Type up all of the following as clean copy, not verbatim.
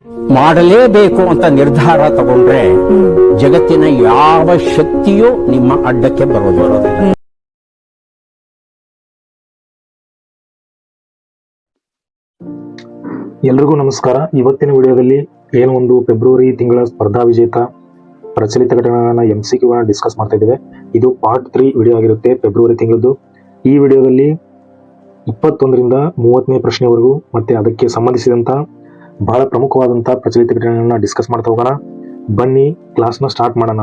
ಮಾಡಲೇಬೇಕು ಅಂತ ನಿರ್ಧಾರ ತಗೊಂಡ್ರೆ ಜಗತ್ತಿನ ಯಾವ ಶಕ್ತಿಯೂ ನಿಮ್ಮ ಅಡ್ಡಕ್ಕೆ ಬರೋದಿಲ್ಲ. ಎಲ್ರಿಗೂ ನಮಸ್ಕಾರ. ಇವತ್ತಿನ ವಿಡಿಯೋದಲ್ಲಿ ಏನು ಒಂದು ಫೆಬ್ರವರಿ ತಿಂಗಳ ಸ್ಪರ್ಧಾ ವಿಜೇತ ಪ್ರಚಲಿತ ಘಟನೆಗಳನ್ನ MCQ ಡಿಸ್ಕಸ್ ಮಾಡ್ತಾ ಇದ್ದೇವೆ. ಇದು ಪಾರ್ಟ್ 3 ವಿಡಿಯೋ ಆಗಿರುತ್ತೆ, ಫೆಬ್ರವರಿ ತಿಂಗಳದ್ದು. ಈ ವಿಡಿಯೋದಲ್ಲಿ 21ರಿಂದ 30ನೇ ಪ್ರಶ್ನೆವರೆಗೂ ಮತ್ತೆ ಅದಕ್ಕೆ ಸಂಬಂಧಿಸಿದಂತ ಬಹಳ ಪ್ರಮುಖವಾದಂತ ಪ್ರಚಲಿತ ಘಟನೆಗಳನ್ನ ಡಿಸ್ಕಸ್ ಮಾಡ್ತಾ ಹೋಗೋಣ. ಬನ್ನಿ ಕ್ಲಾಸ್ನ ಸ್ಟಾರ್ಟ್ ಮಾಡೋಣ.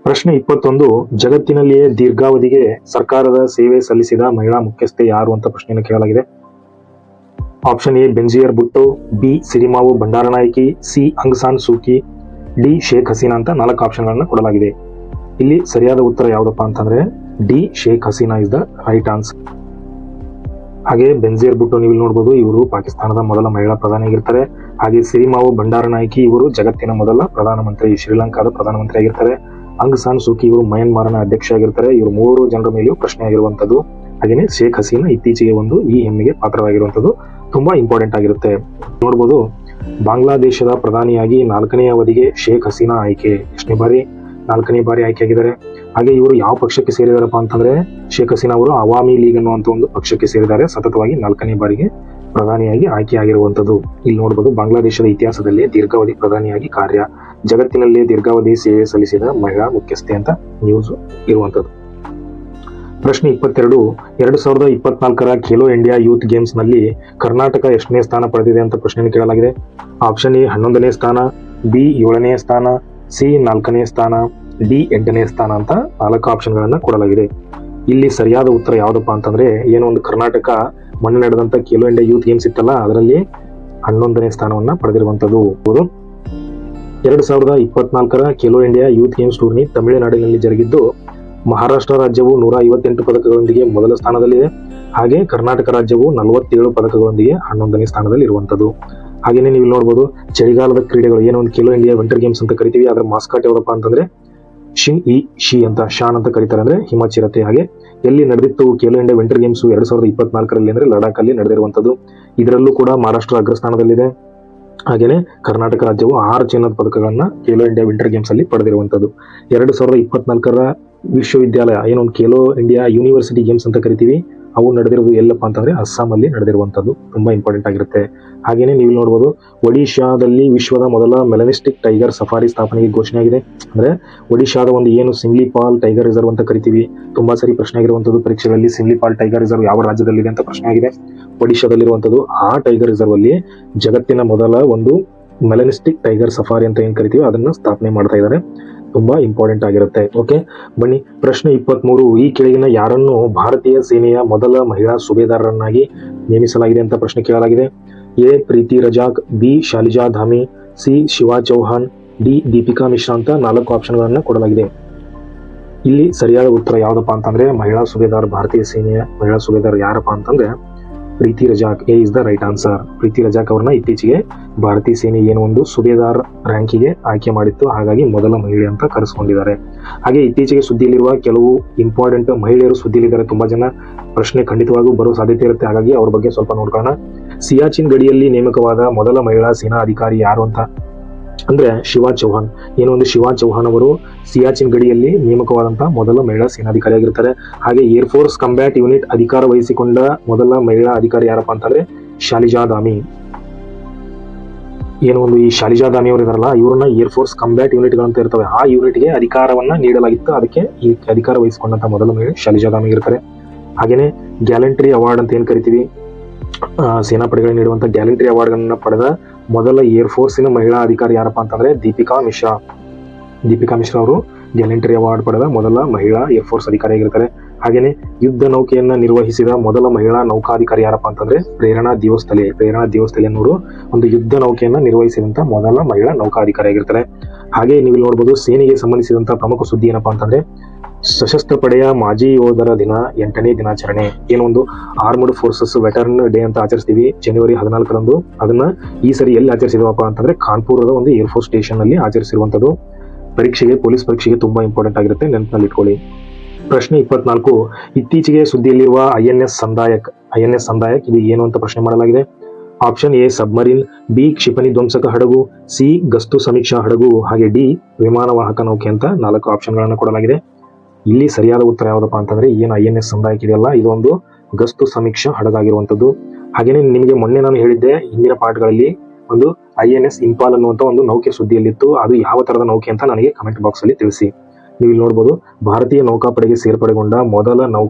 ಪ್ರಶ್ನೆ 21, ಜಗತ್ತಿನಲ್ಲಿಯೇ ದೀರ್ಘಾವಧಿಗೆ ಸರ್ಕಾರದ ಸೇವೆ ಸಲ್ಲಿಸಿದ ಮಹಿಳಾ ಮುಖ್ಯಸ್ಥೆ ಯಾರು ಅಂತ ಪ್ರಶ್ನೆಯನ್ನು ಕೇಳಲಾಗಿದೆ. Option A ಬೆಂಜಿಯರ್ Bhutto, B ಸಿರಿಮಾವು ಬಂಡಾರನಾಯಕಿ, C Aung San Suu Kyi, D Sheikh Hasina ಅಂತ 4 ಆಪ್ಷನ್ಗಳನ್ನ ಕೊಡಲಾಗಿದೆ. ಇಲ್ಲಿ ಸರಿಯಾದ ಉತ್ತರ ಯಾವ್ದಪ್ಪ ಅಂತಂದ್ರೆ D Sheikh Hasina is the right answer. ಹಾಗೆ ಬೆಂಜಿಯರ್ ಭುಟ್ಟೋ ನೀವು ನೋಡಬಹುದು, ಇವರು ಪಾಕಿಸ್ತಾನದ ಮೊದಲ ಮಹಿಳಾ ಪ್ರಧಾನಿಯಾಗಿರ್ತಾರೆ. ಹಾಗೆ ಸಿರಿಮಾವು ಬಂಡಾರನಾಯಕಿ ಇವರು ಜಗತ್ತಿನ ಮೊದಲ ಪ್ರಧಾನಮಂತ್ರಿ, ಶ್ರೀಲಂಕಾದ ಪ್ರಧಾನಮಂತ್ರಿ ಆಗಿರ್ತಾರೆ. ಆಂಗ್ ಸಾನ್ ಸೂಕಿ ಇವರು ಮಯನ್ಮಾರ್ನ ಅಧ್ಯಕ್ಷ ಆಗಿರ್ತಾರೆ. ಇವರು 3 ಜನರ ಮೇಲೆಯೂ ಪ್ರಶ್ನೆ ಆಗಿರುವಂತದ್ದು. ಹಾಗೇನೆ ಶೇಖ್ ಹಸೀನಾ ಇತ್ತೀಚೆಗೆ ಈ ಹೆಮ್ಮೆಗೆ ಪಾತ್ರವಾಗಿರುವಂತದ್ದು ತುಂಬಾ ಇಂಪಾರ್ಟೆಂಟ್ ಆಗಿರುತ್ತೆ. ನೋಡಬಹುದು, ಬಾಂಗ್ಲಾದೇಶದ ಪ್ರಧಾನಿಯಾಗಿ 4ನೇ ಅವಧಿಗೆ ಶೇಖ್ ಹಸೀನಾ ಆಯ್ಕೆ. ಎಷ್ಟನೇ ಬಾರಿ? 4ನೇ ಬಾರಿ ಆಯ್ಕೆ ಆಗಿದ್ದಾರೆ. ಹಾಗೆ ಇವರು ಯಾವ ಪಕ್ಷಕ್ಕೆ ಸೇರಿದಾರಪ್ಪ ಅಂತಂದ್ರೆ ಶೇಖ್ ಹಸೀನಾ ಅವರು ಅವಾಮಿ ಲೀಗ್ ಅನ್ನುವಂತ ಒಂದು ಪಕ್ಷಕ್ಕೆ ಸೇರಿದ್ದಾರೆ. ಸತತವಾಗಿ 4ನೇ ಬಾರಿಗೆ ಪ್ರಧಾನಿಯಾಗಿ ಆಯ್ಕೆ ಆಗಿರುವಂತದ್ದು. ಇಲ್ಲಿ ನೋಡಬಹುದು, ಬಾಂಗ್ಲಾದೇಶದ ಇತಿಹಾಸದಲ್ಲಿ ದೀರ್ಘಾವಧಿ ಪ್ರಧಾನಿಯಾಗಿ ಕಾರ್ಯ, ಜಗತ್ತಿನಲ್ಲಿ ದೀರ್ಘಾವಧಿ ಸೇವೆ ಸಲ್ಲಿಸಿದ ಮಹಿಳಾ ಮುಖ್ಯಸ್ಥೆ ಅಂತ ನ್ಯೂಸ್ ಇರುವಂತದ್ದು. ಪ್ರಶ್ನೆ 22, 2024ರ ಖೇಲೋ ಇಂಡಿಯಾ ಯೂತ್ ಗೇಮ್ಸ್ ನಲ್ಲಿ ಕರ್ನಾಟಕ ಎಷ್ಟನೇ ಸ್ಥಾನ ಪಡೆದಿದೆ ಅಂತ ಪ್ರಶ್ನೆಯನ್ನು ಕೇಳಲಾಗಿದೆ. ಆಪ್ಷನ್ ಎ 11ನೇ ಸ್ಥಾನ, ಬಿ 7ನೇ ಸ್ಥಾನ, ಸಿ 4ನೇ ಸ್ಥಾನ, ಡಿ 8ನೇ ಸ್ಥಾನ ಅಂತ 4 ಆಪ್ಷನ್ಗಳನ್ನ ಕೊಡಲಾಗಿದೆ. ಇಲ್ಲಿ ಸರಿಯಾದ ಉತ್ತರ ಯಾವ್ದಪ್ಪ ಅಂತಂದ್ರೆ ಕರ್ನಾಟಕ ಮೊನ್ನೆ ನಡೆದಂತ ಖೇಲೋ ಇಂಡಿಯಾ ಯೂತ್ ಗೇಮ್ಸ್ ಇತ್ತಲ್ಲ, ಅದರಲ್ಲಿ 11ನೇ ಸ್ಥಾನವನ್ನ ಪಡೆದಿರುವಂತದ್ದು. 2024ರ Khelo India youth games tourney ತಮಿಳುನಾಡಿನಲ್ಲಿ ಜರುಗಿದ್ದು, ಮಹಾರಾಷ್ಟ್ರ ರಾಜ್ಯವು 158 ಪದಕಗಳೊಂದಿಗೆ ಮೊದಲ ಸ್ಥಾನದಲ್ಲಿದೆ. ಹಾಗೆ ಕರ್ನಾಟಕ ರಾಜ್ಯವು 47 ಪದಕಗಳೊಂದಿಗೆ 11ನೇ ಸ್ಥಾನದಲ್ಲಿ ಇರುವಂತದ್ದು. ಹಾಗೇನೆ ನೀವು ನೋಡಬಹುದು, ಚಳಿಗಾಲದ ಕ್ರೀಡೆಗಳು ಖೇಲೋ ಇಂಡಿಯಾ ವಿಂಟರ್ ಗೇಮ್ಸ್ ಅಂತ ಕರಿತೀವಿ. ಅದರ ಮಾಸ್ಕಾಟ್ ಯಾವ್ದಪ್ಪ ಅಂತಂದ್ರೆ ಶಿನ್ ಇ ಶಿ ಅಂತ, ಶಾನ್ ಅಂತ ಕರೀತಾರೆ, ಅಂದ್ರೆ ಹಿಮಚಿರತೆ. ಹಾಗೆ ಎಲ್ಲಿ ನಡೆದಿತ್ತು ಖೇಲೋ ಇಂಡಿಯಾ ವಿಂಟರ್ ಗೇಮ್ಸ್ 2024ರಲ್ಲಿ ಅಂದ್ರೆ ಲಡಾಖ್ ಅಲ್ಲಿ ನಡೆದಿರುವಂತದ್ದು. ಇದರಲ್ಲೂ ಕೂಡ ಮಹಾರಾಷ್ಟ್ರ ಅಗ್ರಸ್ಥಾನದಲ್ಲಿದೆ. ಹಾಗೇನೆ ಕರ್ನಾಟಕ ರಾಜ್ಯವು 6 ಚಿನ್ನದ ಪದಕಗಳನ್ನ ಖೇಲೋ ಇಂಡಿಯಾ ವಿಂಟರ್ ಗೇಮ್ಸ್ ಅಲ್ಲಿ ಪಡೆದಿರುವಂತದ್ದು. 2024ರ ವಿಶ್ವವಿದ್ಯಾಲಯ ಖೇಲೋ ಇಂಡಿಯಾ ಯೂನಿವರ್ಸಿಟಿ ಗೇಮ್ಸ್ ಅಂತ ಕರಿತೀವಿ, ಅವು ನಡೆದಿರೋದು ಎಲ್ಲಪ್ಪ ಅಂತಂದ್ರೆ ಅಸ್ಸಾಂ ಅಲ್ಲಿ ನಡೆದಿರುವಂತದ್ದು. ತುಂಬಾ ಇಂಪಾರ್ಟೆಂಟ್ ಆಗಿರುತ್ತೆ. ಹಾಗೇನೆ ನೀವು ನೋಡಬಹುದು, ಒಡಿಶಾದಲ್ಲಿ ವಿಶ್ವದ ಮೊದಲ ಮೆಲನಿಸ್ಟಿಕ್ ಟೈಗರ್ ಸಫಾರಿ ಸ್ಥಾಪನೆಗೆ ಘೋಷಣೆ ಆಗಿದೆ. ಅಂದ್ರೆ ಒಡಿಶಾದ ಸಿಮ್ಲಿಪಾಲ್ ಟೈಗರ್ ರಿಸರ್ವ್ ಅಂತ ಕರಿತೀವಿ. ತುಂಬಾ ಸರಿ ಪ್ರಶ್ನೆ ಆಗಿರುವಂತದ್ದು ಪರೀಕ್ಷೆಗಳಲ್ಲಿ, ಸಿಮ್ಲಿಪಾಲ್ ಟೈಗರ್ ರಿಸರ್ವ್ ಯಾವ ರಾಜ್ಯದಲ್ಲಿದೆ ಅಂತ ಪ್ರಶ್ನೆ ಆಗಿದೆ. ಒಡಿಶಾದಲ್ಲಿರುವಂತದ್ದು. ಆ ಟೈಗರ್ ರಿಸರ್ವ್ ಅಲ್ಲಿ ಜಗತ್ತಿನ ಮೊದಲ ಮೆಲನಿಸ್ಟಿಕ್ ಟೈಗರ್ ಸಫಾರಿ ಅಂತ ಏನ್ ಕರಿತೀವಿ ಅದನ್ನ ಸ್ಥಾಪನೆ ಮಾಡ್ತಾ ಇದ್ದಾರೆ. ತುಂಬಾ ಇಂಪಾರ್ಟೆಂಟ್ ಆಗಿರುತ್ತೆ. ಓಕೆ, ಬನ್ನಿ ಪ್ರಶ್ನೆ 23, ಈ ಕೆಳಗಿನ ಯಾರನ್ನು ಭಾರತೀಯ ಸೇನೆಯ ಮೊದಲ ಮಹಿಳಾ ಸುಬೇದಾರರನ್ನಾಗಿ ನೇಮಿಸಲಾಗಿದೆ ಅಂತ ಪ್ರಶ್ನೆ ಕೇಳಲಾಗಿದೆ. A Preeti Razak, B Shaliza Dhami, C Shiva Chauhan, D Deepika Mishra ಅಂತ 4 ಆಪ್ಷನ್ಗಳನ್ನ ಕೊಡಲಾಗಿದೆ. ಇಲ್ಲಿ ಸರಿಯಾದ ಉತ್ತರ ಯಾವ್ದಪ್ಪ ಅಂತಂದ್ರೆ ಮಹಿಳಾ ಸುಬೇದಾರ್, ಭಾರತೀಯ ಸೇನೆಯ ಮಹಿಳಾ ಸುಬೇದಾರ್ ಯಾರಪ್ಪ ಅಂತಂದ್ರೆ Preeti Razak. A is the right answer. Preeti Razak ಅವ್ರನ್ನ ಇತ್ತೀಚೆಗೆ ಭಾರತೀಯ ಸೇನೆ ಸುಬೇದಾರ್ ರ್ಯಾಂಕಿಗೆ ಆಯ್ಕೆ ಮಾಡಿತ್ತು. ಹಾಗಾಗಿ ಮೊದಲ ಮಹಿಳೆ ಅಂತ ಕರೆಸ್ಕೊಂಡಿದ್ದಾರೆ. ಹಾಗೆ ಇತ್ತೀಚೆಗೆ ಸುದ್ದಿಯಲ್ಲಿರುವ ಕೆಲವು ಇಂಪಾರ್ಟೆಂಟ್ ಮಹಿಳೆಯರು ಸುದ್ದಿಯಲ್ಲಿದ್ದಾರೆ. ತುಂಬಾ ಜನ ಪ್ರಶ್ನೆ ಖಂಡಿತವಾಗೂ ಬರೋ ಸಾಧ್ಯತೆ ಇರುತ್ತೆ. ಹಾಗಾಗಿ ಅವ್ರ ಬಗ್ಗೆ ಸ್ವಲ್ಪ ನೋಡ್ಕೊಳ್ಳೋಣ. ಸಿಯಾಚಿನ್ ಗಡಿಯಲ್ಲಿ ನೇಮಕವಾದ ಮೊದಲ ಮಹಿಳಾ ಸೇನಾ ಅಧಿಕಾರಿ ಯಾರು ಅಂತ ಅಂದ್ರೆ ಶಿವಾ ಚೌಹಾನ್. ಶಿವಾ ಚೌಹಾನ್ ಅವರು ಸಿಯಾಚಿನ್ ಗಡಿಯಲ್ಲಿ ನೇಮಕವಾದಂತಹ ಮೊದಲ ಮಹಿಳಾ ಸೇನಾಧಿಕಾರಿ ಆಗಿರ್ತಾರೆ. ಹಾಗೆ ಏರ್ ಫೋರ್ಸ್ ಕಂಬ್ಯಾಟ್ ಯೂನಿಟ್ ಅಧಿಕಾರ ವಹಿಸಿಕೊಂಡ ಮೊದಲ ಮಹಿಳಾ ಅಧಿಕಾರಿ ಯಾರಪ್ಪ ಅಂತಂದ್ರೆ ಶಾಲಿಜಾ ದಾಮಿ. ಈ ಶಾಲಿಜಾ ದಾಮಿ ಅವರು ಇದಾರಲ್ಲ, ಇವ್ರನ್ನ ಏರ್ ಫೋರ್ಸ್ ಕಂಬ್ಯಾಟ್ ಯೂನಿಟ್ ಗಳಂತ ಇರ್ತವೆ, ಆ ಯೂನಿಟ್ಗೆ ಅಧಿಕಾರವನ್ನ ನೀಡಲಾಗಿತ್ತು. ಅದಕ್ಕೆ ಈ ಅಧಿಕಾರ ವಹಿಸಿಕೊಂಡಂತ ಮೊದಲ ಮಹಿಳೆ ಶಾಲಿಜಾ ದಾಮಿ ಇರ್ತಾರೆ. ಹಾಗೇನೆ ಗ್ಯಾಲೆಂಟ್ರಿ ಅವಾರ್ಡ್ ಅಂತ ಏನ್ ಕರಿತೀವಿ, ಸೇನಾಪಡೆಗಳಿಗೆ ನೀಡುವಂತ ಗ್ಯಾಲೆಂಟ್ರಿ ಅವಾರ್ಡ್ ಗಳನ್ನ ಪಡೆದ ಮೊದಲ ಏರ್ ಫೋರ್ಸಿನ ಮಹಿಳಾ ಅಧಿಕಾರಿ ಯಾರಪ್ಪ ಅಂತಂದ್ರೆ ದೀಪಿಕಾ ಮಿಶ್ರಾ. ದೀಪಿಕಾ ಮಿಶ್ರಾ ಅವರು ಗ್ಯಾಲೆಂಟ್ರಿ ಅವಾರ್ಡ್ ಪಡೆದ ಮೊದಲ ಮಹಿಳಾ ಏರ್ ಫೋರ್ಸ್ ಅಧಿಕಾರಿ ಆಗಿರ್ತಾರೆ. ಹಾಗೇನೆ ಯುದ್ಧ ನೌಕೆಯನ್ನ ನಿರ್ವಹಿಸಿದ ಮೊದಲ ಮಹಿಳಾ ನೌಕಾಧಿಕಾರಿ ಯಾರಪ್ಪ ಅಂತಂದ್ರೆ ಪ್ರೇರಣಾ ದಿವಸ್ತಲೆ. ಪ್ರೇರಣಾ ದಿವಸ್ತಲೆ ಅನ್ನೋರು ಯುದ್ಧ ನೌಕೆಯನ್ನ ನಿರ್ವಹಿಸಿದಂತ ಮೊದಲ ಮಹಿಳಾ ನೌಕಾಧಿಕಾರಿ ಆಗಿರ್ತಾರೆ. ಹಾಗೆ ನೀವು ನೋಡಬಹುದು, ಸೇನೆಗೆ ಸಂಬಂಧಿಸಿದಂತ ಪ್ರಮುಖ ಸುದ್ದಿ ಏನಪ್ಪಾ ಅಂತಂದ್ರೆ ಸಶಸ್ತ್ರ ಪಡೆಯ ಮಾಜಿ ಯೋಧರ ದಿನ 8ನೇ ದಿನಾಚರಣೆ. ಆರ್ಮ್ಡ್ ಫೋರ್ಸಸ್ ವೆಟರ್ನ್ ಡೇ ಅಂತ ಆಚರಿಸ್ತೀವಿ ಜನವರಿ 14ರಂದು. ಅದನ್ನ ಈ ಸರಿ ಎಲ್ಲಿ ಆಚರಿಸಿದವಪ್ಪ ಅಂತಂದ್ರೆ ಕಾನ್ಪುರದ ಏರ್ ಫೋರ್ಸ್ ಸ್ಟೇಷನ್ ನಲ್ಲಿ ಆಚರಿಸಿರುವಂತದ್ದು. ಪೊಲೀಸ್ ಪರೀಕ್ಷೆಗೆ ತುಂಬಾ ಇಂಪಾರ್ಟೆಂಟ್ ಆಗಿರುತ್ತೆ, ನೆನಪಿನಲ್ಲಿ ಇಟ್ಕೊಳ್ಳಿ. ಪ್ರಶ್ನೆ 24, ಇತ್ತೀಚೆಗೆ ಸುದ್ದಿಯಲ್ಲಿರುವ INS ಸಂದಾಯಕ್ ಇದು ಏನು ಅಂತ ಪ್ರಶ್ನೆ ಮಾಡಲಾಗಿದೆ. ಆಪ್ಷನ್ ಎ ಸಬ್ಮರೀನ್, ಬಿ ಕ್ಷಿಪಣಿ ಧ್ವಂಸಕ ಹಡಗು, ಸಿ ಗಸ್ತು ಸಮೀಕ್ಷಾ ಹಡಗು, ಹಾಗೆ ಡಿ ವಿಮಾನವಾಹಕ ನೌಕೆ ಅಂತ 4 ಆಪ್ಷನ್ಗಳನ್ನು ಕೊಡಲಾಗಿದೆ. ಇಲ್ಲಿ ಸರಿಯಾದ ಉತ್ತರ ಯಾವುದಪ್ಪ ಅಂತಂದ್ರೆ ಏನು INS ಸಂದಾಯಕ ಇದೆಯಲ್ಲ, ಇದೊಂದು ಗಸ್ತು ಸಮೀಕ್ಷಾ ಹಡಗಾಗಿರುವಂತದ್ದು. ಹಾಗೇನೆ ನಿಮಗೆ ಮೊನ್ನೆ ನಾನು ಹೇಳಿದ್ದೆ ಹಿಂದಿನ ಪಾಠಗಳಲ್ಲಿ ಒಂದು INS ಇಂಪಾಲ್ ಅನ್ನುವಂತ ಒಂದು ನೌಕೆ ಸುದ್ದಿಯಲ್ಲಿತ್ತು. ಅದು ಯಾವ ತರದ ನೌಕೆ ಅಂತ ನನಗೆ ಕಮೆಂಟ್ ಬಾಕ್ಸ್ ಅಲ್ಲಿ ತಿಳಿಸಿ. ನೀವು ಇಲ್ಲಿ ನೋಡಬಹುದು, ಭಾರತೀಯ ನೌಕಾಪಡೆಗೆ ಸೇರ್ಪಡೆಗೊಂಡ ಮೊದಲ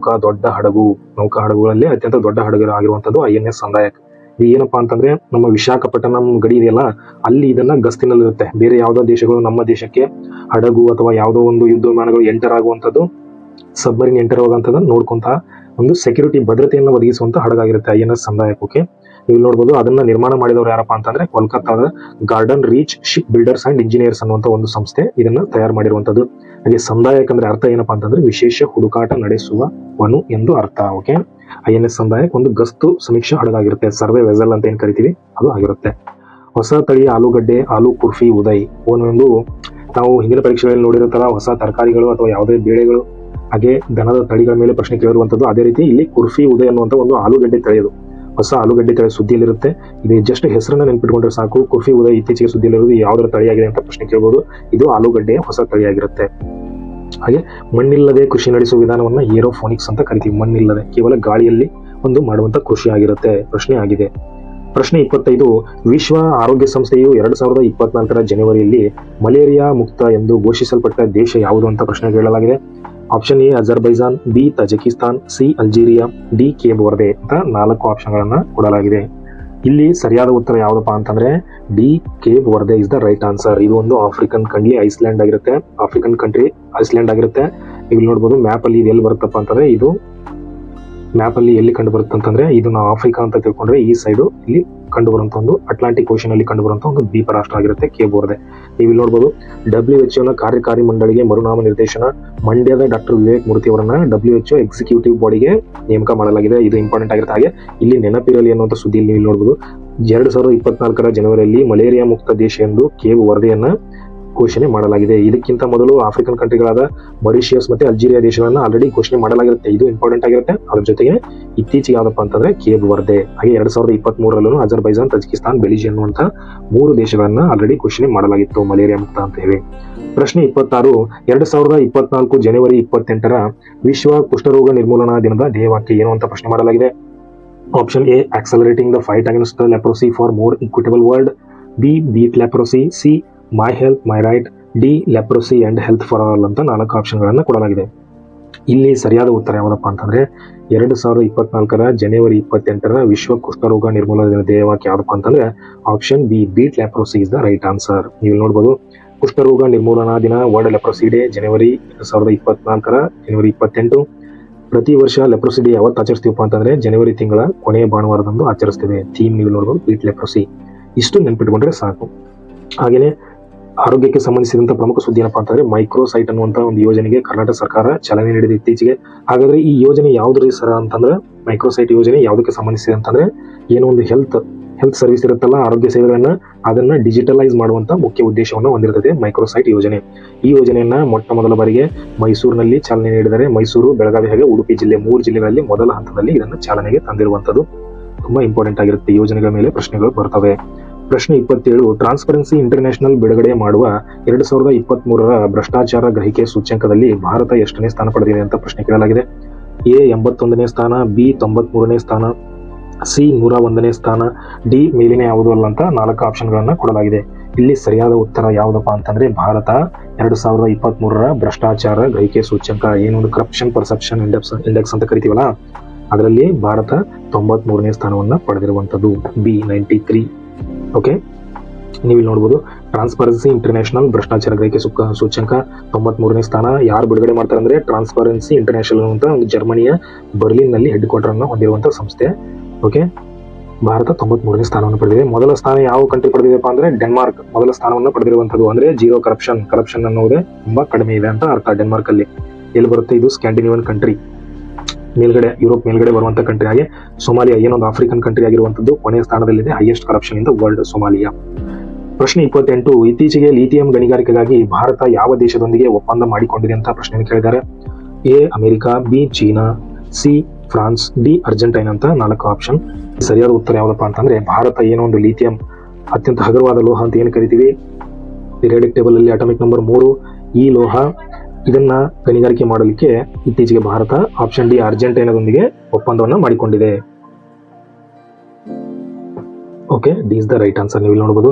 ದೊಡ್ಡ ಹಡಗು, ನೌಕಾ ಹಡಗುಗಳಲ್ಲಿ ಅತ್ಯಂತ ದೊಡ್ಡ ಹಡಗು ಆಗಿರುವಂತದ್ದು INS ಸಂದಾಯಕ್. ಇದು ಏನಪ್ಪಾ ಅಂತಂದ್ರೆ ನಮ್ಮ ವಿಶಾಖಪಟ್ಟಣಂ ಗಡಿ ಇದೆಯಲ್ಲ, ಅಲ್ಲಿ ಇದನ್ನ ಗಸ್ತಿನಲ್ಲಿರುತ್ತೆ. ಬೇರೆ ಯಾವುದೋ ದೇಶಗಳು ನಮ್ಮ ದೇಶಕ್ಕೆ ಹಡಗು ಅಥವಾ ಯಾವುದೋ ಒಂದು ಯುದ್ಧ ವಿಮಾನಗಳು ಎಂಟರ್ ಆಗುವಂತದ್ದು, ಸಬ್ಮರೀನ್ ಎಂಟರ್ ಆಗುವಂತದ್ದನ್ನು ನೋಡ್ಕೊಂತ ಒಂದು ಸೆಕ್ಯೂರಿಟಿ ಭದ್ರತೆಯನ್ನು ಒದಗಿಸುವಂತ ಹಡಗಾಗಿರುತ್ತೆ INS ಸಂದಾಯಕ್. ಓಕೆ, ನೀವು ನೋಡಬಹುದು ಅದನ್ನ ನಿರ್ಮಾಣ ಮಾಡಿದವರು ಯಾರಪ್ಪ ಅಂತಂದ್ರೆ ಕೋಲ್ಕತ್ತಾದ Garden Reach shipbuilders and engineers ಅನ್ನುವಂತ ಒಂದು ಸಂಸ್ಥೆ ಇದನ್ನ ತಯಾರು ಮಾಡಿರುವಂತದ್ದು. ಹಾಗೆ ಸಂದಾಯಕ್ ಅಂದ್ರೆ ಅರ್ಥ ಏನಪ್ಪಾ ಅಂತಂದ್ರೆ ವಿಶೇಷ ಹುಡುಕಾಟ ನಡೆಸುವವನು ಎಂದು ಅರ್ಥ. ಓಕೆ, INS ಸಂದಾಯಕ್ ಒಂದು ಗಸ್ತು ಸಮೀಕ್ಷಾ ಹಡಗಾಗಿರುತ್ತೆ, ಸರ್ವೆ ವೆಸಲ್ ಅಂತ ಏನ್ ಕರಿತೀವಿ ಅದು ಆಗಿರುತ್ತೆ. ಹೊಸ ತಳಿಯ ಆಲೂಗಡ್ಡೆ, ಆಲೂ ಕುರ್ಫಿ ಉದಯ್ ಒಂದು ನಾವು ಹಿಂದಿನ ಪರೀಕ್ಷೆಗಳಲ್ಲಿ ನೋಡಿರೋ ತರ ಹೊಸ ತರಕಾರಿಗಳು ಅಥವಾ ಯಾವುದೇ ಬೇಳೆಗಳು ಹಾಗೆ ದನದ ತಳಿಗಳ ಮೇಲೆ ಪ್ರಶ್ನೆ ಕೇಳಿರುವಂತದ್ದು. ಅದೇ ರೀತಿ ಇಲ್ಲಿ ಕುರ್ಫಿ ಉದಯ್ ಅನ್ನುವಂತ ಒಂದು ಆಲೂಗಡ್ಡೆ ತಳಿಯದು, ಹೊಸ ಆಲೂಗಡ್ಡೆ ತಳಿ ಸುದ್ದಿಯಲ್ಲಿರುತ್ತೆ. ಇದು ಜಸ್ಟ್ ಹೆಸರನ್ನ ನೆನ್ಪಿಟ್ಕೊಂಡ್ರೆ ಸಾಕು. ಕುರ್ಫಿ ಉದಯ್ ಇತ್ತೀಚೆಗೆ ಸುದ್ದಿಯಲ್ಲಿರೋದು ಯಾವ್ದರ ತಳಿಯಾಗಿದೆ ಅಂತ ಪ್ರಶ್ನೆ ಕೇಳಬಹುದು. ಇದು ಆಲೂಗಡ್ಡೆಯ ಹೊಸ ತಳಿಯಾಗಿರುತ್ತೆ. ಹಾಗೆ ಮಣ್ಣಿಲ್ಲದೆ ಕೃಷಿ ನಡೆಸುವ ವಿಧಾನವನ್ನ ಏರೋಫೋನಿಕ್ಸ್ ಅಂತ ಕರಿತೀವಿ. ಮಣ್ಣಿಲ್ಲದೆ ಕೇವಲ ಗಾಳಿಯಲ್ಲಿ ಒಂದು ಮಾಡುವಂತ ಕೃಷಿ ಆಗಿರುತ್ತೆ. ಪ್ರಶ್ನೆ ಆಗಿದೆ. ಪ್ರಶ್ನೆ 25, ವಿಶ್ವ ಆರೋಗ್ಯ ಸಂಸ್ಥೆಯು 2024ರ ಜನವರಿಯಲ್ಲಿ ಮಲೇರಿಯಾ ಮುಕ್ತ ಎಂದು ಘೋಷಿಸಲ್ಪಟ್ಟ ದೇಶ ಯಾವುದು ಅಂತ ಪ್ರಶ್ನೆ ಕೇಳಲಾಗಿದೆ. Option A Azerbaijan, B Tajikistan, C Algeria, D Cape Verde ಅಂತ 4 ಆಪ್ಷನ್ಗಳನ್ನ ಕೊಡಲಾಗಿದೆ. ಇಲ್ಲಿ ಸರಿಯಾದ ಉತ್ತರ ಯಾವ್ದಪ್ಪ ಅಂತಂದ್ರೆ D Cape Verde is the right answer. ಇದು ಒಂದು ಆಫ್ರಿಕನ್ ಕಂಟ್ರಿ ಐಸ್ಲ್ಯಾಂಡ್ ಆಗಿರುತ್ತೆ. ಆಫ್ರಿಕನ್ ಕಂಟ್ರಿ ಐಸ್ಲ್ಯಾಂಡ್ ಆಗಿರುತ್ತೆ. ಇಲ್ಲಿ ನೋಡ್ಬೋದು ಮ್ಯಾಪ್ ಅಲ್ಲಿ ಇದು ಎಲ್ಲಿ ಬರುತ್ತಪ್ಪ ಅಂತಂದ್ರೆ, ಇದು ಮ್ಯಾಪ್ ಅಲ್ಲಿ ಎಲ್ಲಿ ಕಂಡು ಬರುತ್ತೆ ಅಂತಂದ್ರೆ, ಇದು ನಾವು ಆಫ್ರಿಕಾ ಅಂತ ತಿಳ್ಕೊಂಡ್ರೆ ಈ ಸೈಡು ಇಲ್ಲಿ ಕಂಡು ಬರುವಂತ ಒಂದು ಅಟ್ಲಾಂಟಿಕ್ ಓಷನ್ ಅಲ್ಲಿ ಕಂಡು ಬರುವಂತ ಒಂದು ದ್ವೀಪ ರಾಷ್ಟ್ರ ಆಗಿರುತ್ತೆ ಕೇಪ್ ವರ್ದೆ. ನೀವು ಇಲ್ಲಿ ನೋಡಬಹುದು WHO ನ ಕಾರ್ಯಕಾರಿ ಮಂಡಳಿಗೆ ಮರುನಾಮ ನಿರ್ದೇಶನ ಮಂಡ್ಯದ ಡಾಕ್ಟರ್ ವಿವೇಕ್ ಮೂರ್ತಿ ಅವರನ್ನ WHO ಎಕ್ಸಿಕ್ಯೂಟಿವ್ ಬಾಡಿಗೆ ನೇಮಕ ಮಾಡಲಾಗಿದೆ. ಇದು ಇಂಪಾರ್ಟೆಂಟ್ ಆಗಿರುತ್ತೆ. ಹಾಗೆ ಇಲ್ಲಿ ನೆನಪಿರಲಿ ಅನ್ನುವಂಥ ಸುದ್ದಿಯಲ್ಲಿ ನೀವು ನೋಡಬಹುದು 2024ರ ಜನವರಿಯಲ್ಲಿ ಮಲೇರಿಯಾ ಮುಕ್ತ ದೇಶ ಎಂದು ಕೇಪ್ ವರ್ದೆಯನ್ನ ಘೋಷಣೆ ಮಾಡಲಾಗಿದೆ. ಇದಕ್ಕಿಂತ ಮೊದಲು ಆಫ್ರಿಕನ್ ಕಂಟ್ರಿಗಳಾದ ಮಾರಿಷಿಯಸ್ ಮತ್ತೆ ಅಲ್ಜೀರಿಯಾ ದೇಶಗಳನ್ನ ಆಲ್ರೆಡಿ ಘೋಷಣೆ ಮಾಡಲಾಗಿರುತ್ತೆ. ಇದು ಇಂಪಾರ್ಟೆಂಟ್ ಆಗಿರುತ್ತೆ. ಅದ್ರ ಜೊತೆಗೆ ಇತ್ತೀಚೆಗೆ ಯಾವ್ದಪ್ಪ ಅಂತಂದ್ರೆ ಕೇಪ್ ವರ್ದೆ. ಹಾಗೆ 2023ರಲ್ಲೂ ಅಜರ್ಬೈಜಾನ್, ತಜಿಕಿಸ್ತಾನ್, ಬೆಲಿಜಿಯಂ ಅನ್ನುವಂತ 3 ದೇಶಗಳನ್ನ ಆಲ್ರೆಡಿ ಘೋಷಣೆ ಮಾಡಲಾಗಿತ್ತು ಮಲೇರಿಯಾ ಮುಕ್ತ ಅಂತ ಹೇಳಿ. ಪ್ರಶ್ನೆ 26, 2024 ಜನವರಿ 28ರ ವಿಶ್ವ ಕುಷ್ಠರೋಗ ನಿರ್ಮೂಲನಾ ದಿನದ ಧ್ಯೇಯವಾಕ್ಯ ಏನು ಅಂತ ಪ್ರಶ್ನೆ ಮಾಡಲಾಗಿದೆ. Option A accelerating the fight against the leprosy for more equitable world, B beat leprosy, C my health my right, D leprosy and health for all ಅಂತ 4 ಆಪ್ಷನ್ಗಳನ್ನ ಕೊಡಲಾಗಿದೆ. ಇಲ್ಲಿ ಸರಿಯಾದ ಉತ್ತರ ಯಾವ್ದಪ್ಪ ಅಂತಂದ್ರೆ 2024ರ ಜನವರಿ 28ರ ವಿಶ್ವ ಕುಷ್ಠರೋಗ ನಿರ್ಮೂಲನಾ ದಿನ ಧ್ಯೇಯವಾಕ್ಯ ಯಾವ್ದಪ್ಪ ಅಂತಂದ್ರೆ option B beat leprosy is the right answer. ನೀವು ನೋಡಬಹುದು ಕುಷ್ಠರೋಗ ನಿರ್ಮೂಲನಾ ದಿನ, ವರ್ಲ್ಡ್ ಲೆಪ್ರೋಸಿ ಡೇ ಜನವರಿ 2024ರ ಜನವರಿ 28. ಪ್ರತಿ ವರ್ಷ ಲೆಪ್ರೋಸಿ ಡೇ ಯಾವತ್ತು ಆಚರಿಸ್ತೀವಪ್ಪ ಅಂತಂದ್ರೆ ಜನವರಿ ತಿಂಗಳ ಕೊನೆಯ ಭಾನುವಾರದಂದು ಆಚರಿಸ್ತೇವೆ. ಥೀಮ್ ನೀವು ನೋಡಬಹುದು ಬೀಟ್ ಲೆಪ್ರೋಸಿ. ಇಷ್ಟು ನೆನ್ಪಿಟ್ಕೊಂಡ್ರೆ ಸಾಕು. ಹಾಗೇನೆ ಆರೋಗ್ಯಕ್ಕೆ ಸಂಬಂಧಿಸಿದಂತ ಪ್ರಮುಖ ಸುದ್ದಿ ಏನಪ್ಪಾ ಅಂತಂದ್ರೆ ಮೈಕ್ರೋಸೈಟ್ ಅನ್ನುವಂತ ಒಂದು ಯೋಜನೆಗೆ ಕರ್ನಾಟಕ ಸರ್ಕಾರ ಚಾಲನೆ ನೀಡಿದೆ ಇತ್ತೀಚೆಗೆ. ಹಾಗಾದ್ರೆ ಈ ಯೋಜನೆ ಯಾವ್ದ್ರಿ ಸರ್ ಅಂತಂದ್ರೆ, ಮೈಕ್ರೋಸೈಟ್ ಯೋಜನೆ ಯಾವುದಕ್ಕೆ ಸಂಬಂಧಿಸಿದೆ ಅಂತಂದ್ರೆ ಏನೋ ಒಂದು ಹೆಲ್ತ್ ಸರ್ವಿಸ್ ಇರುತ್ತಲ್ಲ, ಆರೋಗ್ಯ ಸೇವೆಗಳನ್ನ ಅದನ್ನ ಡಿಜಿಟಲೈಸ್ ಮಾಡುವಂತ ಮುಖ್ಯ ಉದ್ದೇಶವನ್ನು ಹೊಂದಿರುತ್ತದೆ ಮೈಕ್ರೋಸೈಟ್ ಯೋಜನೆ. ಈ ಯೋಜನೆಯನ್ನ ಮೊಟ್ಟ ಮೊದಲ ಬಾರಿಗೆ ಮೈಸೂರಿನಲ್ಲಿ ಚಾಲನೆ ನೀಡಿದರೆ, ಮೈಸೂರು, ಬೆಳಗಾವಿ ಹಾಗೆ ಉಡುಪಿ ಜಿಲ್ಲೆ 3 ಜಿಲ್ಲೆಗಳಲ್ಲಿ ಮೊದಲ ಹಂತದಲ್ಲಿ ಇದನ್ನು ಚಾಲನೆಗೆ ತಂದಿರುವಂತದ್ದು. ತುಂಬಾ ಇಂಪಾರ್ಟೆಂಟ್ ಆಗಿರುತ್ತೆ. ಯೋಜನೆಗಳ ಮೇಲೆ ಪ್ರಶ್ನೆಗಳು ಬರ್ತವೆ. ಪ್ರಶ್ನೆ 27, ಟ್ರಾನ್ಸ್ಪರೆನ್ಸಿ ಇಂಟರ್ನ್ಯಾಷನಲ್ ಬಿಡುಗಡೆ ಮಾಡುವ 2023ರ ಭ್ರಷ್ಟಾಚಾರ ಗ್ರಹಿಕೆ ಸೂಚ್ಯಂಕದಲ್ಲಿ ಭಾರತ ಎಷ್ಟನೇ ಸ್ಥಾನ ಪಡೆದಿದೆ ಅಂತ ಪ್ರಶ್ನೆ ಕೇಳಲಾಗಿದೆ. ಎ 81ನೇ ಸ್ಥಾನ, ಬಿ 93ನೇ ಸ್ಥಾನ, ಸಿ 101ನೇ ಸ್ಥಾನ, ಡಿ ಮೇಲಿನ ಯಾವುದು ಅಲ್ಲ ಅಂತ 4 ಆಪ್ಷನ್ಗಳನ್ನ ಕೊಡಲಾಗಿದೆ. ಇಲ್ಲಿ ಸರಿಯಾದ ಉತ್ತರ ಯಾವ್ದಪ್ಪ ಅಂತಂದ್ರೆ ಭಾರತ 2023ರ ಭ್ರಷ್ಟಾಚಾರ ಗ್ರಹಿಕೆ ಸೂಚ್ಯಂಕ, ಏನೊಂದು ಕರಪ್ಷನ್ ಪರ್ಸೆಪ್ಷನ್ ಇಂಡೆಕ್ಸ್ ಅಂತ ಕರಿತೀವಲ್ಲ, ಅದರಲ್ಲಿ ಭಾರತ 93ನೇ ಸ್ಥಾನವನ್ನ ಪಡೆದಿರುವಂತದ್ದು, ಬಿ 93. ಓಕೆ, ನೀವು ಇಲ್ಲಿ ನೋಡಬಹುದು ಟ್ರಾನ್ಸ್ಪರೆನ್ಸಿ ಇಂಟರ್ನ್ಯಾಷನಲ್ ಭ್ರಷ್ಟಾಚಾರ ಗ್ರಹಿಕೆ ಸೂಚ್ಯಂಕ 93ನೇ ಸ್ಥಾನ. ಯಾರು ಬಿಡುಗಡೆ ಮಾಡ್ತಾರೆ ಅಂದ್ರೆ ಟ್ರಾನ್ಸ್ಪರೆನ್ಸಿ ಇಂಟರ್ನ್ಯಾಷನಲ್ ಅಂತ ಒಂದು ಜರ್ಮನಿಯ ಬರ್ಲಿನ್ ನಲ್ಲಿ ಹೆಡ್ ಕ್ವಾರ್ಟರ್ ಅನ್ನು ಹೊಂದಿರುವಂತಹ ಸಂಸ್ಥೆ. ಓಕೆ, ಭಾರತ 93ನೇ ಸ್ಥಾನವನ್ನು ಪಡೆದಿದೆ. ಮೊದಲ ಸ್ಥಾನ ಯಾವ ಕಂಟ್ರಿ ಪಡೆದಿದೆಪ್ಪ ಅಂದ್ರೆ ಡೆನ್ಮಾರ್ಕ್ ಮೊದಲ ಸ್ಥಾನವನ್ನು ಪಡೆದಿರುವಂತದ್ದು. ಅಂದ್ರೆ ಜೀರೋ ಕರಪ್ಷನ್ ಅನ್ನೋದೇ ತುಂಬಾ ಕಡಿಮೆ ಇದೆ ಅಂತ ಅರ್ಥ. ಡೆನ್ಮಾರ್ಕ್ ಅಲ್ಲಿ ಎಲ್ಲಿ ಬರುತ್ತೆ, ಇದು ಸ್ಕ್ಯಾಂಡಿನೇವಿಯನ್ ಕಂಟ್ರಿ ಮೇಲ್ಗಡೆ, ಯುರೋಪ್ ಮೇಲ್ಗಡೆ ಬರುವಂತ ಕಂಟ್ರಿ. ಹಾಗೆ ಸೊಮಾಲಿಯಾ ಏನೊಂದು ಆಫ್ರಿಕನ್ ಕಂಟ್ರಿ ಆಗಿರುವಂತದ್ದು ಕೊನೆಯ ಸ್ಥಾನದಲ್ಲಿದೆ, highest corruption in the world Somalia. ಪ್ರಶ್ನೆ 28, ಇತ್ತೀಚೆಗೆ ಲಿಥಿಯಂ ಗಣಿಗಾರಿಕೆಗಾಗಿ ಭಾರತ ಯಾವ ದೇಶದೊಂದಿಗೆ ಒಪ್ಪಂದ ಮಾಡಿಕೊಂಡಿದೆ ಅಂತ ಪ್ರಶ್ನೆ ಕೇಳಿದ್ದಾರೆ. A America, B China, C France, D Argentine ಅಂತ 4 ಆಪ್ಷನ್ ಸರಿಯಾದ ಉತ್ತರ ಯಾವ್ದಪ್ಪ ಅಂತಂದ್ರೆ ಭಾರತ ಏನೋ ಒಂದು ಲಿಥಿಯಂ ಅತ್ಯಂತ ಹಗುರವಾದ ಲೋಹ ಅಂತ ಏನು ಕರಿತೀವಿ, ಪಿರಿಯಾಡಿಕ್ ಟೇಬಲ್ ಅಲ್ಲಿ ಅಟಾಮಿಕ್ ನಂಬರ್ 3 ಈ ಲೋಹ. ಇದನ್ನ ಗಣಿಗಾರಿಕೆ ಮಾಡಲಿಕ್ಕೆ ಇತ್ತೀಚೆಗೆ ಭಾರತ ಆಪ್ಷನ್ ಡಿ ಅರ್ಜೆಂಟೈನಾದೊಂದಿಗೆ ಒಪ್ಪಂದವನ್ನ ಮಾಡಿಕೊಂಡಿದೆ. Okay, D is the right answer. ನೀವು ಇಲ್ಲಿ ನೋಡಬಹುದು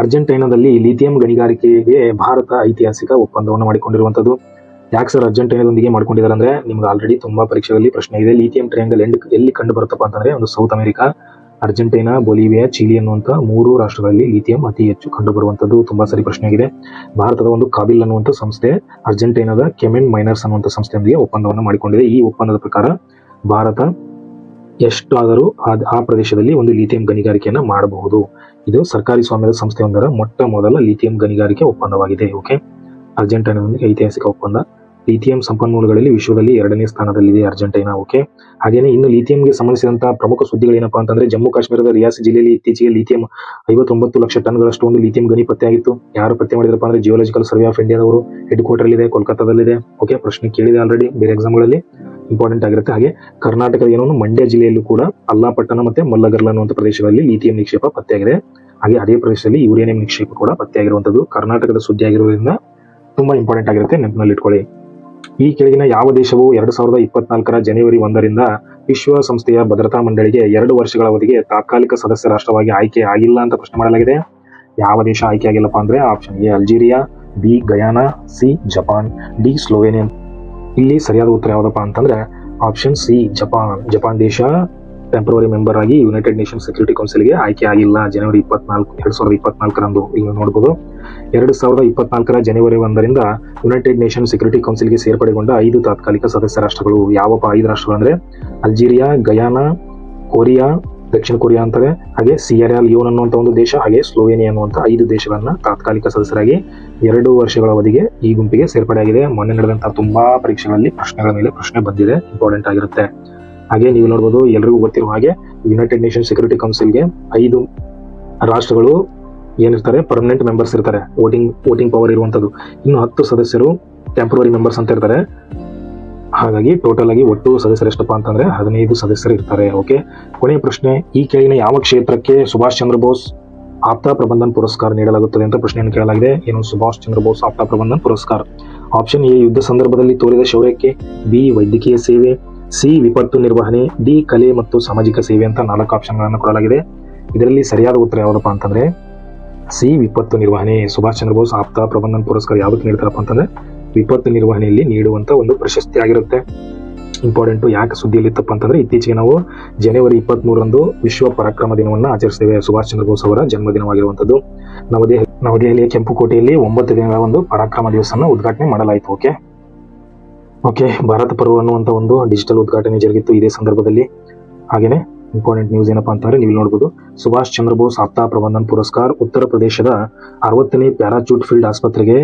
ಅರ್ಜೆಂಟೈನಾದಲ್ಲಿ ಲಿಥಿಯಂ ಗಣಿಗಾರಿಕೆಗೆ ಭಾರತ ಐತಿಹಾಸಿಕ ಒಪ್ಪಂದವನ್ನು ಮಾಡಿಕೊಂಡಿರುವಂತದ್ದು. ಯಾಕೆ ಸರ್ ಅರ್ಜೆಂಟೈನಾದೊಂದಿಗೆ ಮಾಡ್ಕೊಂಡಿದ್ದಾರೆ ಅಂದ್ರೆ, ನಿಮ್ಗೆ ಆಲ್ರೆಡಿ ತುಂಬಾ ಪರೀಕ್ಷೆಗಳಲ್ಲಿ ಪ್ರಶ್ನೆ ಇದೆ. ಲಿಥಿಯಂ ಟ್ರಯಾಂಗಲ್ ಎಲ್ಲಿ ಕಂಡು ಬರುತ್ತಪ್ಪ ಅಂತಂದ್ರೆ ಒಂದು South America, Argentina, Bolivia, Chile ಅನ್ನುವಂತ 3 ರಾಷ್ಟ್ರಗಳಲ್ಲಿ ಲಿಥಿಯಂ ಅತಿ ಹೆಚ್ಚು ಕಂಡು ಬರುವಂತದ್ದು. ತುಂಬಾ ಸರಿ ಪ್ರಶ್ನೆ ಆಗಿದೆ. ಭಾರತದ ಒಂದು ಕಾಬಿಲ್ ಅನ್ನುವಂತ ಸಂಸ್ಥೆ ಅರ್ಜೆಂಟೈನಾದ ಕೆಮೆನ್ ಮೈನರ್ಸ್ ಅನ್ನುವಂತ ಸಂಸ್ಥೆಯೊಂದಿಗೆ ಒಪ್ಪಂದವನ್ನು ಮಾಡಿಕೊಂಡಿದೆ. ಈ ಒಪ್ಪಂದದ ಪ್ರಕಾರ ಭಾರತ ಎಷ್ಟಾದರೂ ಆ ಪ್ರದೇಶದಲ್ಲಿ ಒಂದು ಲಿಥಿಯಂ ಗಣಿಗಾರಿಕೆಯನ್ನ ಮಾಡಬಹುದು. ಇದು ಸರ್ಕಾರಿ ಸ್ವಾಮ್ಯದ ಸಂಸ್ಥೆಯೊಂದರ ಮೊಟ್ಟ ಮೊದಲ ಲಿಥಿಯಂ ಗಣಿಗಾರಿಕೆ ಒಪ್ಪಂದವಾಗಿದೆ. ಓಕೆ, ಅರ್ಜೆಂಟೈನಾದೊಂದಿಗೆ ಐತಿಹಾಸಿಕ ಒಪ್ಪಂದ. ಲಿಥಿಯಂ ಸಂಪನ್ಮೂಲಗಳಲ್ಲಿ ವಿಶ್ವದಲ್ಲಿ 2ನೇ ಸ್ಥಾನದಲ್ಲಿದೆ ಅರ್ಜೆಂಟೈನಾ. ಓಕೆ, ಹಾಗೇನೆ ಇನ್ನು ಲಿಥಿಯಂಗೆ ಸಂಬಂಧಿಸಿದಂತಹ ಪ್ರಮುಖ ಸುದ್ದಿಗಳೇನಪ್ಪಾ ಅಂತಂದ್ರೆ, ಜಮ್ಮು ಕಾಶ್ಮೀರದ ರಿಯಾಸಿ ಜಿಲ್ಲೆಯಲ್ಲಿ ಇತ್ತೀಚೆಗೆ ಲಿಥಿಯಂ 59 ಲಕ್ಷ ಟನ್ಗಳಷ್ಟು ಒಂದು ಲಿಥಿಯಂ ಗಣಿ ಪತ್ತೆ ಆಗಿತ್ತು. ಯಾರು ಪತ್ತೆ ಮಾಡಿದ್ರಪ್ಪ ಅಂದ್ರೆ ಜಿಯೋಲಾಜಿಕಲ್ ಸರ್ವೆ ಆಫ್ ಇಂಡಿಯಾದವರು. ಹೆಡ್ ಕ್ವಾರ್ಟರ್ ಇದೆ, ಕೋಲ್ಕತ್ತಾದಲ್ಲಿದೆ. ಓಕೆ, ಪ್ರಶ್ನೆ ಕೇಳಿದೆ ಆಲ್ರೆಡಿ ಬೇರೆ ಎಕ್ಸಾಮ್ಗಳಲ್ಲಿ, ಇಂಪಾರ್ಟೆಂಟ್ ಆಗಿರುತ್ತೆ. ಹಾಗೆ ಕರ್ನಾಟಕದ ಏನೋ ಮಂಡ್ಯ ಜಿಲ್ಲೆಯಲ್ಲೂ ಕೂಡ ಅಲ್ಲಾಪಟ್ಟಣ ಮತ್ತೆ ಮಲ್ಲಗರ್ಲ ಅನ್ನುವಂಥ ಪ್ರದೇಶಗಳಲ್ಲಿ ಲಿಥಿಯಂ ನಿಕ್ಷೇಪ ಪತ್ತೆಯಾಗಿದೆ. ಹಾಗೆ ಅದೇ ಪ್ರದೇಶದಲ್ಲಿ ಯುರೇನಿಯಂ ನಿಕ್ಷೇಪ ಕೂಡ ಪತ್ತೆಯಾಗಿರುವಂತದ್ದು. ಕರ್ನಾಟಕದ ಸುದ್ದಿ ಆಗಿರೋದ್ರಿಂದ ತುಂಬಾ ಇಂಪಾರ್ಟೆಂಟ್ ಆಗಿರುತ್ತೆ, ನೆನಪಿನಲ್ಲಿ ಇಟ್ಕೊಳ್ಳಿ. ಈ ಕೆಳಗಿನ ಯಾವ ದೇಶವು 2024 ಜನವರಿ 1ರಿಂದ ವಿಶ್ವಸಂಸ್ಥೆಯ ಭದ್ರತಾ ಮಂಡಳಿಗೆ 2 ವರ್ಷಗಳ ಅವಧಿಗೆ ತಾತ್ಕಾಲಿಕ ಸದಸ್ಯ ರಾಷ್ಟ್ರವಾಗಿ ಆಯ್ಕೆ ಆಗಿಲ್ಲ ಅಂತ ಪ್ರಶ್ನೆ ಮಾಡಲಾಗಿದೆ. ಯಾವ ದೇಶ ಆಯ್ಕೆ ಆಗಿಲ್ಲಪ್ಪ ಅಂದ್ರೆ option A Algeria, B Guyana, C Japan, D Slovenia. ಇಲ್ಲಿ ಸರಿಯಾದ ಉತ್ತರ ಯಾವ್ದಪ್ಪ ಅಂತಂದ್ರೆ ಆಪ್ಷನ್ ಸಿ ಜಪಾನ್. ಜಪಾನ್ ದೇಶ ಟೆಂಪರರಿ ಮೆಂಬರ್ ಆಗಿ ಯುನೈಟೆಡ್ ನೇಷನ್ ಸೆಕ್ಯೂರಿಟಿ ಕೌನ್ಸಿಲ್ಗೆ ಆಯ್ಕೆ ಆಗಿಲ್ಲ ಜನವರಿ 2024ರಂದು. ಇಲ್ಲಿ ನೋಡಬಹುದು 2024 ಜನವರಿ 1ರಿಂದ ಯುನೈಟೆಡ್ ನೇಷನ್ ಸೆಕ್ಯೂರಿಟಿ ಕೌನ್ಸಿಲ್ಗೆ ಸೇರ್ಪಡೆಗೊಂಡ 5 ತಾತ್ಕಾಲಿಕ ಸದಸ್ಯ ರಾಷ್ಟ್ರಗಳು. ಯಾವಪ್ಪ 5 ರಾಷ್ಟ್ರಗಳು ಅಂದ್ರೆ ಅಲ್ಜೀರಿಯಾ, ಗಯಾನಾ, ಕೊರಿಯಾ, ದಕ್ಷಿಣ ಕೊರಿಯಾ ಅಂತಾರೆ, ಹಾಗೆ ಸಿಯರಾ ಲಿಯೋನ್ ಅನ್ನುವಂಥ ಒಂದು ದೇಶ, ಹಾಗೆ ಸ್ಲೋವೇನಿಯಾ ಅನ್ನುವಂಥ 5 ದೇಶಗಳನ್ನ ತಾತ್ಕಾಲಿಕ ಸದಸ್ಯರಾಗಿ 2 ವರ್ಷಗಳ ಅವಧಿಗೆ ಈ ಗುಂಪಿಗೆ ಸೇರ್ಪಡೆಯಾಗಿದೆ. ಮೊನ್ನೆ ನಡೆದಂತಹ ತುಂಬಾ ಪರೀಕ್ಷೆಗಳಲ್ಲಿ ಪ್ರಶ್ನೆಗಳ ಮೇಲೆ ಪ್ರಶ್ನೆ ಬಂದಿದೆ, ಇಂಪಾರ್ಟೆಂಟ್ ಆಗಿರುತ್ತೆ. ಹಾಗೆ ನೀವು ನೋಡಬಹುದು ಎಲ್ರಿಗೂ ಗೊತ್ತಿರುವ ಹಾಗೆ ಯುನೈಟೆಡ್ ನೇಷನ್ ಸೆಕ್ಯೂರಿಟಿ ಕೌನ್ಸಿಲ್ಗೆ 5 ರಾಷ್ಟ್ರಗಳು ಏನಿರ್ತಾರೆ ಪರ್ಮನೆಂಟ್ ಮೆಂಬರ್ಸ್ ಇರ್ತಾರೆ, ವೋಟಿಂಗ್ ಪವರ್ ಇರುವಂತದ್ದು. ಇನ್ನು 10 ಸದಸ್ಯರು ಟೆಂಪರರಿ ಮೆಂಬರ್ಸ್ ಅಂತ ಇರ್ತಾರೆ. ಹಾಗಾಗಿ ಟೋಟಲ್ ಆಗಿ ಒಟ್ಟು ಸದಸ್ಯರು ಎಷ್ಟಪ್ಪ ಅಂತಂದ್ರೆ 15 ಸದಸ್ಯರು ಇರ್ತಾರೆ. ಓಕೆ, ಕೊನೆಯ ಪ್ರಶ್ನೆ, ಈ ಕೆಳಗಿನ ಯಾವ ಕ್ಷೇತ್ರಕ್ಕೆ ಸುಭಾಷ್ ಚಂದ್ರ ಬೋಸ್ ಆಪ್ತಾ ಪ್ರಬಂಧನ್ ಪುರಸ್ಕಾರ ನೀಡಲಾಗುತ್ತದೆ ಅಂತ ಪ್ರಶ್ನೆಯನ್ನು ಕೇಳಲಾಗಿದೆ. ಏನು ಸುಭಾಷ್ ಚಂದ್ರ ಬೋಸ್ ಆಪ್ತಾ ಪ್ರಬಂಧನ್ ಪುರಸ್ಕಾರ? ಆಪ್ಷನ್ ಎ ಯುದ್ಧ ಸಂದರ್ಭದಲ್ಲಿ ತೋರಿದ ಶೌರ್ಯಕ್ಕೆ, ಬಿ ವೈದ್ಯಕೀಯ ಸೇವೆ, ಸಿ ವಿಪತ್ತು ನಿರ್ವಹಣೆ, ಡಿ ಕಲೆ ಮತ್ತು ಸಾಮಾಜಿಕ ಸೇವೆ ಅಂತ 4 ಆಪ್ಷನ್ಗಳನ್ನು ಕೊಡಲಾಗಿದೆ. ಇದರಲ್ಲಿ ಸರಿಯಾದ ಉತ್ತರ ಯಾವ್ದಪ್ಪ ಅಂತಂದ್ರೆ ಸಿ ವಿಪತ್ತು ನಿರ್ವಹಣೆ. ಸುಭಾಷ್ ಚಂದ್ರ ಬೋಸ್ ಆಪ್ತಾ ಪ್ರಬಂಧನ್ ಪುರಸ್ಕಾರ ಯಾವ್ದಕ್ಕೆ ನೀಡ್ತಾರಪ್ಪ ಅಂತಂದ್ರೆ ವಿಪತ್ತು ನಿರ್ವಹಣೆಯಲ್ಲಿ ನೀಡುವಂತ ಒಂದು ಪ್ರಶಸ್ತಿ ಆಗಿರುತ್ತೆ. ಇಂಪಾರ್ಟೆಂಟ್. ಯಾಕೆ ಸುದ್ದಿಯಲ್ಲಿ ಇತ್ತಪ್ಪ ಅಂತಂದ್ರೆ ಇತ್ತೀಚೆಗೆ ನಾವು ಜನವರಿ 23ರಂದು ವಿಶ್ವ ಪರಾಕ್ರಮ ದಿನವನ್ನು ಆಚರಿಸ್ತೇವೆ. ಸುಭಾಷ್ ಚಂದ್ರ ಬೋಸ್ ಅವರ ಜನ್ಮದಿನವಾಗಿರುವಂತದ್ದು. ನವದೆಹಲಿಯ ಕೆಂಪುಕೋಟೆಯಲ್ಲಿ 9 ದಿನಗಳ ಒಂದು ಪರಾಕ್ರಮ ದಿವಸವನ್ನು ಉದ್ಘಾಟನೆ ಮಾಡಲಾಯಿತು. ಓಕೆ, ಭಾರತ ಪರ್ವ ಅನ್ನುವಂತ ಒಂದು ಡಿಜಿಟಲ್ ಉದ್ಘಾಟನೆ ಜರುಗಿತ್ತು ಇದೇ ಸಂದರ್ಭದಲ್ಲಿ. ಹಾಗೇನೆ ಇಂಪಾರ್ಟೆಂಟ್ ನ್ಯೂಸ್ ಏನಪ್ಪಾ ಅಂತಂದ್ರೆ ನೀವು ನೋಡಬಹುದು ಸುಭಾಷ್ ಚಂದ್ರ ಬೋಸ್ ಆಪ್ತಾ ಪ್ರಬಂಧನ್ ಪುರಸ್ಕಾರ ಉತ್ತರ ಪ್ರದೇಶದ 60ನೇ ಪ್ಯಾರಾಚೂಟ್ ಫೀಲ್ಡ್ ಆಸ್ಪತ್ರೆಗೆ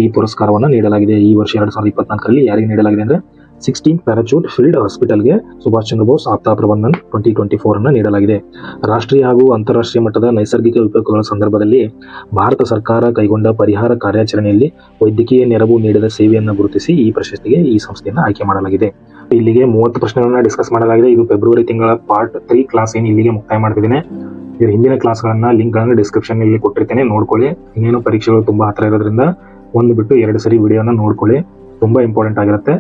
ಈ ಪುರಸ್ಕಾರವನ್ನು ನೀಡಲಾಗಿದೆ. ಈ ವರ್ಷ 2024ರಲ್ಲಿ ಯಾರಿಗೆ ನೀಡಲಾಗಿದೆ ಅಂದ್ರೆ 16th ಪ್ಯಾರಾಚೂಟ್ ಫೀಲ್ಡ್ ಹಾಸ್ಪಿಟಲ್ಗೆ ಸುಭಾಷ್ ಚಂದ್ರ ಬೋಸ್ ಆಪ್ತಾ ಪ್ರಬಂಧನ್ 2024 ಅನ್ನು ನೀಡಲಾಗಿದೆ. ರಾಷ್ಟ್ರೀಯ ಹಾಗೂ ಅಂತಾರಾಷ್ಟ್ರೀಯ ಮಟ್ಟದ ನೈಸರ್ಗಿಕ ವಿಪತ್ತುಗಳ ಸಂದರ್ಭದಲ್ಲಿ ಭಾರತ ಸರ್ಕಾರ ಕೈಗೊಂಡ ಪರಿಹಾರ ಕಾರ್ಯಾಚರಣೆಯಲ್ಲಿ ವೈದ್ಯಕೀಯ ನೆರವು ನೀಡಿದ ಸೇವೆಯನ್ನು ಗುರುತಿಸಿ ಈ ಪ್ರಶಸ್ತಿಗೆ ಈ ಸಂಸ್ಥೆಯನ್ನು ಆಯ್ಕೆ ಮಾಡಲಾಗಿದೆ. ಇಲ್ಲಿಗೆ 30 ಪ್ರಶ್ನೆಗಳನ್ನ ಡಿಸ್ಕಸ್ ಮಾಡಲಾಗಿದೆ. ಇದು ಫೆಬ್ರವರಿ ತಿಂಗಳ ಪಾರ್ಟ್ 3 ಕ್ಲಾಸ್ ಇಲ್ಲಿಗೆ ಮುಕ್ತಾಯ ಮಾಡ್ತಿದ್ದೇನೆ. ಇದರ ಹಿಂದಿನ ಕ್ಲಾಸ್ಗಳನ್ನ ಲಿಂಕ್ಗಳನ್ನು ಡಿಸ್ಕ್ರಿಪ್ಷನ್ ಅಲ್ಲಿ ಕೊಟ್ಟಿರ್ತೇನೆ, ನೋಡ್ಕೊಳ್ಳಿ. ಇನ್ನೇನು ಪರೀಕ್ಷೆಗಳು ತುಂಬಾ ಹತ್ರ ಇರೋದ್ರಿಂದ 1 ಬಿಟ್ಟು 2 ಸರಿ ವಿಡಿಯೋನ ನೋಡ್ಕೊಳ್ಳಿ, ತುಂಬಾ ಇಂಪಾರ್ಟೆಂಟ್ ಆಗಿರುತ್ತೆ.